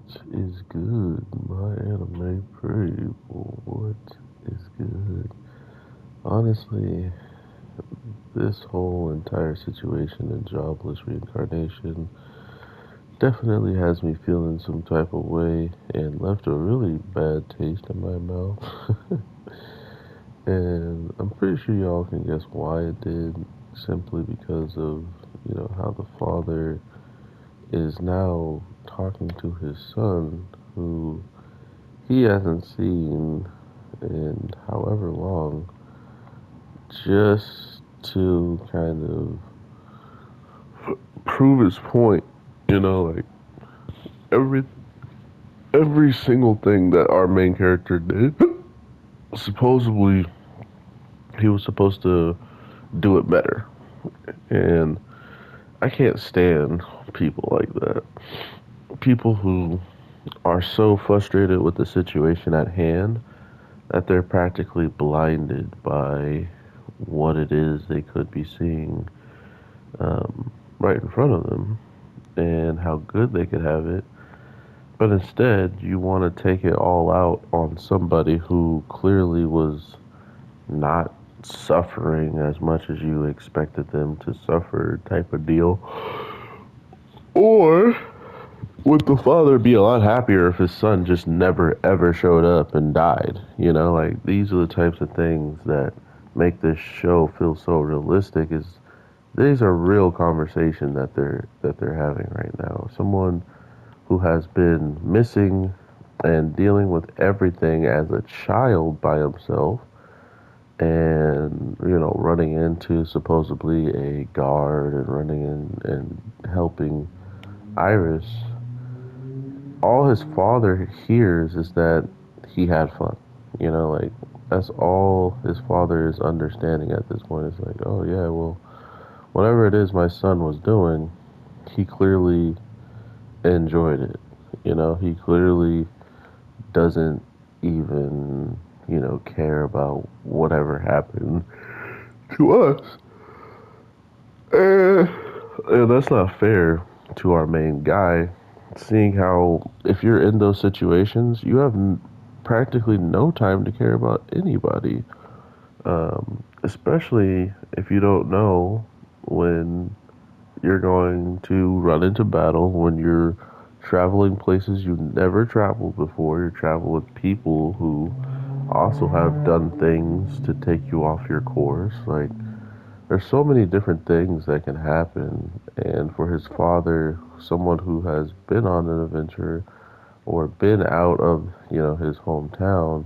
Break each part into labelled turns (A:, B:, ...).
A: Is good, my anime people? What is good? Honestly, this whole entire situation in Jobless Reincarnation definitely has me feeling some type of way and left a really bad taste in my mouth. And I'm pretty sure y'all can guess why it did, simply because of, how the father is now talking to his son, who he hasn't seen in however long, just to kind of prove his point. Like every every single thing that our main character did, supposedly he was supposed to do it better. And I can't stand people like that. People who are so frustrated with the situation at hand that they're practically blinded by what it is they could be seeing right in front of them and how good they could have it. But instead, you want to take it all out on somebody who clearly was not suffering as much as you expected them to suffer, type of deal. Or would the father be a lot happier if his son just never ever showed up and died? Like these are the types of things that make this show feel so realistic. Is these are real conversation that they're having right now. Someone who has been missing and dealing with everything as a child by himself, and running into supposedly a guard and running in and helping Iris. All his father hears is that he had fun. Like that's all his father is understanding at this point. It's like, oh yeah, well, whatever it is my son was doing, he clearly enjoyed it. He clearly doesn't even, care about whatever happened to us. And, and that's not fair to our main guy, seeing how if you're in those situations, you have practically no time to care about anybody, especially if you don't know when you're going to run into battle, when you're traveling places you never traveled before. You travel with people who also have done things to take you off your course. Like, there's so many different things that can happen. And for his father, someone who has been on an adventure or been out of, his hometown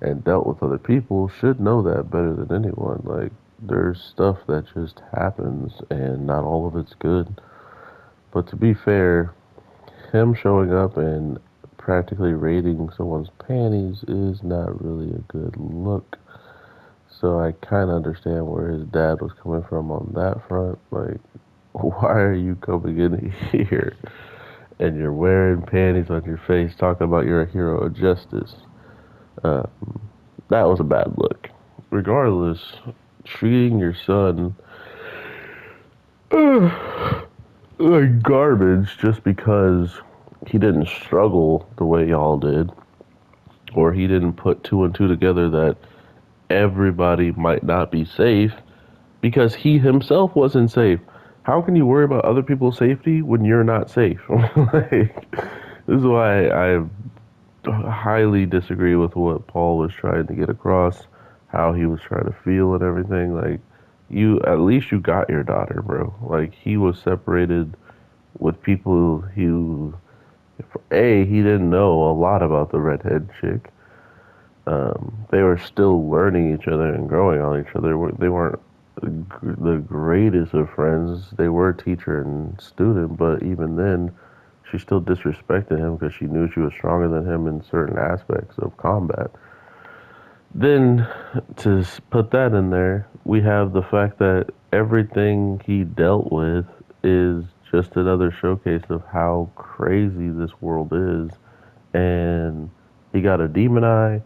A: and dealt with other people, should know that better than anyone. Like, there's stuff that just happens and not all of it's good. But to be fair, him showing up and practically raiding someone's panties is not really a good look. So I kind of understand where his dad was coming from on that front. Like, why are you coming in here and you're wearing panties on your face talking about you're a hero of justice? Uh, that was a bad look. Regardless, treating your son like garbage just because he didn't struggle the way y'all did, or he didn't put two and two together that everybody might not be safe because he himself wasn't safe. How can you worry about other people's safety when you're not safe? Like, this is why I highly disagree with what Paul was trying to get across, how he was trying to feel and everything. Like, you at least you got your daughter, bro. Like, he was separated with people who, he didn't know a lot about the redhead chick. They were still learning each other and growing on each other. They weren't the greatest of friends. They were teacher and student, but even then, she still disrespected him because she knew she was stronger than him in certain aspects of combat. Then, to put that in there, we have the fact that everything he dealt with is just another showcase of how crazy this world is. And he got a demon eye,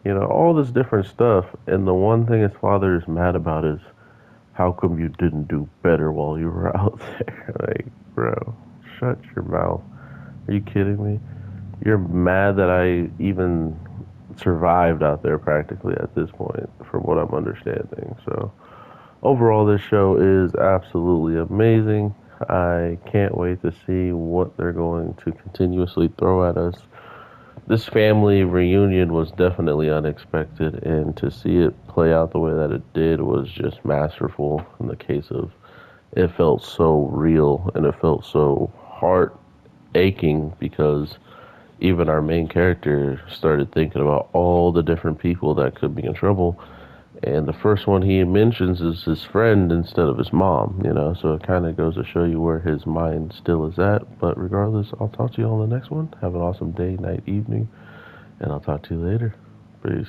A: all this different stuff. And the one thing his father is mad about is, how come you didn't do better while you were out there? Like, bro, shut your mouth. Are you kidding me? You're mad that I even survived out there practically at this point, from what I'm understanding. So, overall, this show is absolutely amazing. I can't wait to see what they're going to continuously throw at us. This family reunion was definitely unexpected, and to see it play out the way that it did was just masterful. In the case of, it felt so real and it felt so heart aching because even our main character started thinking about all the different people that could be in trouble. And the first one he mentions is his friend instead of his mom, So it kind of goes to show you where his mind still is at. But regardless, I'll talk to you on the next one. Have an awesome day, night, evening, and I'll talk to you later. Peace.